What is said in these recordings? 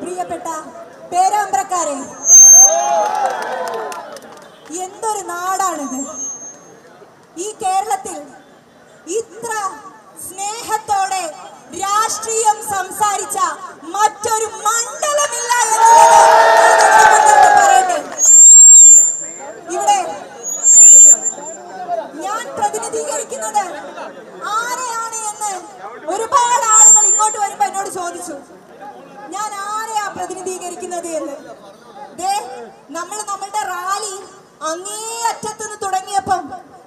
പ്രിയപ്പെട്ട പേരാമ്പ്രക്കാരെ, എന്തൊരു നാടാണിത്! ഈ കേരളത്തിൽ ഇത്ര സ്നേഹത്തോടെ രാഷ്ട്രീയം സംസാരിച്ച മറ്റൊരു മണ്ഡലമില്ല എന്നുള്ളത് പറയട്ടെ. ഇവിടെ ഞാൻ പ്രതിനിധീകരിക്കുന്നത് ആരെയാണ് എന്ന് ഒരുപാട് ആളുകൾ ഇങ്ങോട്ട് വരുമ്പോ എന്നോട് ചോദിച്ചു, ഞാൻ ആരെയാ പ്രതിനിധീകരിക്കുന്നത് എന്ന്. നമ്മളുടെ റാലി അങ്ങേ അറ്റത്തുനിന്ന് തുടങ്ങിയപ്പം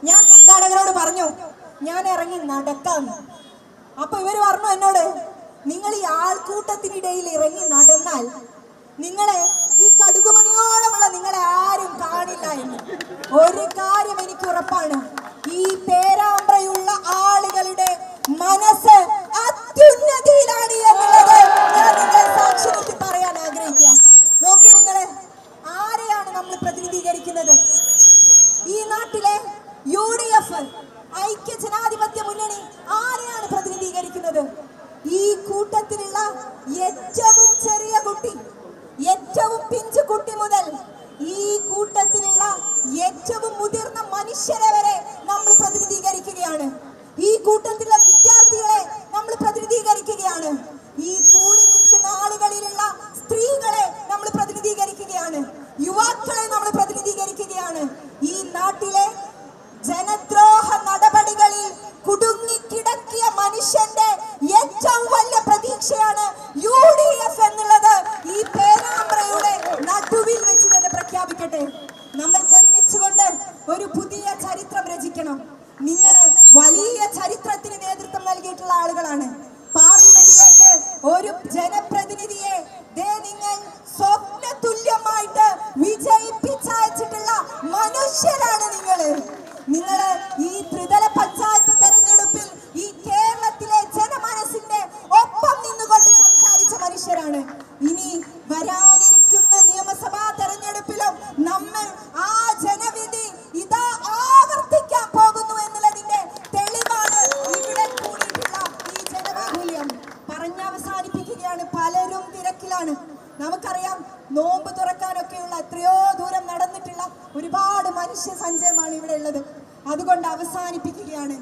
ഞാൻ സംഘാടകരോട് പറഞ്ഞു ഞാൻ ഇറങ്ങി നടക്കാന്ന്. അപ്പൊ ഇവര് പറഞ്ഞു എന്നോട്, നിങ്ങൾ ഈ ആൾക്കൂട്ടത്തിനിടയിൽ ഇറങ്ങി നടന്നാൽ നിങ്ങളെ ഈ കടുകുമണിയോളമുള്ള നിങ്ങളെ ആരും കാണില്ല എന്ന്. ഒരു കാര്യം എനിക്ക് ഉറപ്പാണ്, ഈ പേരാമ്പ്രയുള്ള ആളുകളുടെ മനസ്സ് അത്യുന്നതിയിലാണ് എന്നുള്ളത് ഞാൻ നിങ്ങളെ സാക്ഷി നിർത്തി പറയാൻ ആഗ്രഹിക്കുക. നോക്കി നിങ്ങളെ, ആരെയാണ് നമ്മൾ പ്രതിനിധീകരിക്കുന്നത്? ഈ നാട്ടിലെ UDF ഐക്യ ജനാധിപത്യ മുന്നണി ആരെയാണ് പ്രതിനിധീകരിക്കുന്നത്? ഈ കൂട്ടത്തിലുള്ള ഏറ്റവും ചെറിയ കുട്ടി, ഏറ്റവും പിഞ്ചു കുട്ടി മുതൽ ഈ കൂട്ടത്തിലുള്ള ഏറ്റവും മുതിർന്ന മനുഷ്യരെ വരെ നമ്മൾ പ്രതിനിധീകരിക്കുകയാണ്. ഈ കൂട്ടത്തിലുള്ള വിദ്യാർത്ഥികളെ നമ്മൾ പ്രതിനിധീകരിക്കുകയാണ്. ഈ കൂടി നിൽക്കുന്ന ആളുകളിലുള്ള സ്ത്രീകളെ നമ്മൾ പ്രതിനിധീകരിക്കുകയാണ്. യുവാക്കളെ നമ്മൾ പ്രതിനിധീകരിക്കുകയാണ്. ഈ നാട്ടിലെ ജനദ്രോഹ നടപടികളിൽ കുടുങ്ങിക്കിടക്കിയ മനുഷ്യന്റെ ഏറ്റവും വലിയ പ്രതീക്ഷയാണ് UDF എന്നുള്ളത് ഈ പേരാമ്പ്രയുടെ നടുവിൽ വെച്ച് തന്നെ പ്രഖ്യാപിക്കട്ടെ. നമ്മൾക്ക് ഒരുമിച്ചുകൊണ്ട് ഒരു പുതിയ ചരിത്രം രചിക്കണം. നിങ്ങൾ വലിയ ചരിത്രത്തിന് നേതൃത്വം നൽകിയിട്ടുള്ള ആളുകളാണ്. പാർലമെന്റിലേക്ക് ഒരു ജനപ്രതിനിധിയെ നിങ്ങൾ സ്വപ്ന തുല്യമായിട്ട് വിജയിപ്പിച്ചയച്ചിട്ടുള്ള മനുഷ്യരാണ് നിങ്ങൾ. ഈ ത്രിതല പഞ്ചായത്ത് തെരഞ്ഞെടുപ്പിൽ ഈ കേരളത്തിലെ ജനമനസ്സിന്റെ ഒപ്പം നിന്നുകൊണ്ട് സംസാരിച്ച മനുഷ്യരാണ്. ഇനി വരാനിരിക്കുന്ന നിയമസഭാ തെരഞ്ഞെടുപ്പിലും നമ്മൾ ആ ജനവിധി ഇതാ ആവർത്തിക്കാൻ പോകുന്നു എന്നുള്ളതിന്റെ തെളിവാണ് ഇവിടെ കൂടിയിട്ടുള്ള ഈ ജനബാഹുല്യം. പറഞ്ഞവസാനിപ്പിക്കുകയാണ്. പലരും തിരക്കിലാണ്. നമുക്കറിയാം, നോമ്പ് തുറക്കാനൊക്കെയുള്ള എത്രയോ ദൂരം നടന്നിട്ടുള്ള ഒരുപാട് മനുഷ്യ സഞ്ചയമാണ് ഇവിടെ ഉള്ളത്. അതുകൊണ്ട് അവസാനിപ്പിക്കുകയാണ്.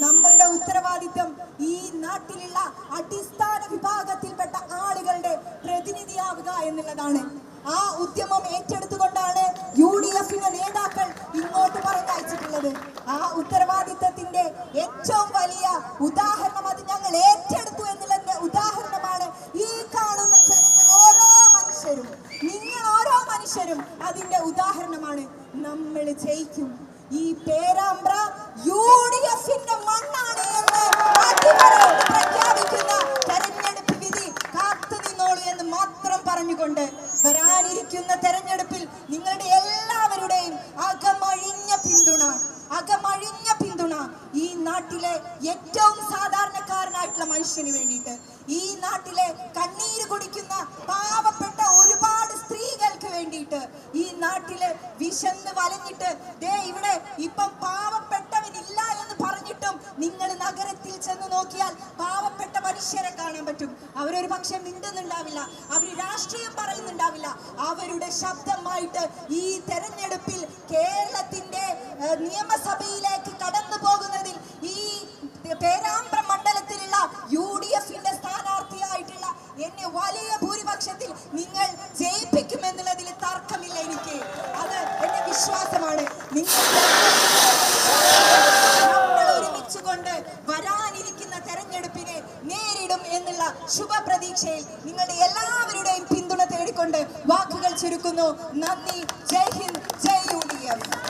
നമ്മളുടെ ഉത്തരവാദിത്വം ഈ നാട്ടിലുള്ള അടിസ്ഥാന വിഭാഗത്തിൽപ്പെട്ട ആളുകളുടെ പ്രതിനിധിയാവുക എന്നുള്ളതാണ്. ആ ഉദ്യമം ഏറ്റെടുത്തുകൊണ്ടാണ് UDFന്റെ നേതാക്കൾ ഇങ്ങോട്ട് പറഞ്ഞയച്ചിട്ടുള്ളത്. ആ ഉത്തരവാദിത്വത്തിന്റെ ഏറ്റവും വലിയ ഉദാഹരണം അത് ഞങ്ങൾ ഏറ്റെടുത്തു എന്നുള്ളതിന്റെ ഉദാഹരണമാണ് ഈ കാണുന്ന ജനങ്ങൾ. ഓരോ മനുഷ്യരും, നിങ്ങൾ ഓരോ മനുഷ്യരും അതിന്റെ ഉദാഹരണമാണ്. നമ്മൾ ജയിക്കും. ഈ പേരാമ്പ്ര UDFന്റെ മണ്ണാണ് എന്ന് അടിവരയിട്ട് പ്രഖ്യാപിക്കുന്ന തെരഞ്ഞെടുപ്പ് വിധി കാത്തു നിന്നോളൂ എന്ന് മാത്രം പറഞ്ഞുകൊണ്ട് വരാനിരിക്കുന്ന തെരഞ്ഞെടുപ്പിൽ നിങ്ങളുടെ എല്ലാവരുടെയും അകമഴിഞ്ഞ പിന്തുണ ഈ നാട്ടിലെ ഏറ്റവും സാധാരണക്കാരനായിട്ടുള്ള മനുഷ്യന് വേണ്ടിയിട്ട്, ഈ നാട്ടിലെ കണ്ണീര് കുടിക്കുന്ന പാവപ്പെട്ട ഒരുപാട് സ്ത്രീകൾക്ക് വേണ്ടിയിട്ട്, ഈ നാട്ടില് വിശന്ന് വലഞ്ഞിട്ട് ഇവിടെ ഇപ്പം പാവപ്പെട്ടവനില്ല എന്ന് പറഞ്ഞിട്ടും നിങ്ങൾ നഗരത്തിൽ ചെന്ന് നോക്കിയാൽ പാവപ്പെട്ട മനുഷ്യരെ കാണാൻ പറ്റും. അവരൊരു പക്ഷെ മിണ്ടുന്നുണ്ടാവില്ല, അവര് രാഷ്ട്രീയം പറയുന്നുണ്ടാവില്ല. അവരുടെ ശബ്ദമായിട്ട് ഈ തെരഞ്ഞെടുപ്പിൽ കേരളത്തിന്റെ നിയമസഭയിലേക്ക് കടന്നു പോകുന്നതിൽ ഈ പേരാമ്പ്ര മണ്ഡലത്തിലുള്ള UDFന്റെ സ്ഥാനാർത്ഥിയായിട്ടുള്ള എന്നെ വലിയ ഭൂരിപക്ഷത്തിൽ നിങ്ങൾ ജയിപ്പിക്കുമെന്നുള്ളതിൽ തർക്കമില്ല. എനിക്ക് അത് എന്റെ വിശ്വാസമാണ്. നിങ്ങൾ ഒരുമിച്ചുകൊണ്ട് വരാനിരിക്കുന്ന തെരഞ്ഞെടുപ്പിനെ നേരിടും എന്നുള്ള ശുഭപ്രതീക്ഷയിൽ നിങ്ങളുടെ എല്ലാവരുടെയും പിന്തുണ തേടിക്കൊണ്ട് വാക്കുകൾ ചുരുക്കുന്നു. നന്ദി. ജയ് ഹിന്ദ്, ജയ് UDF.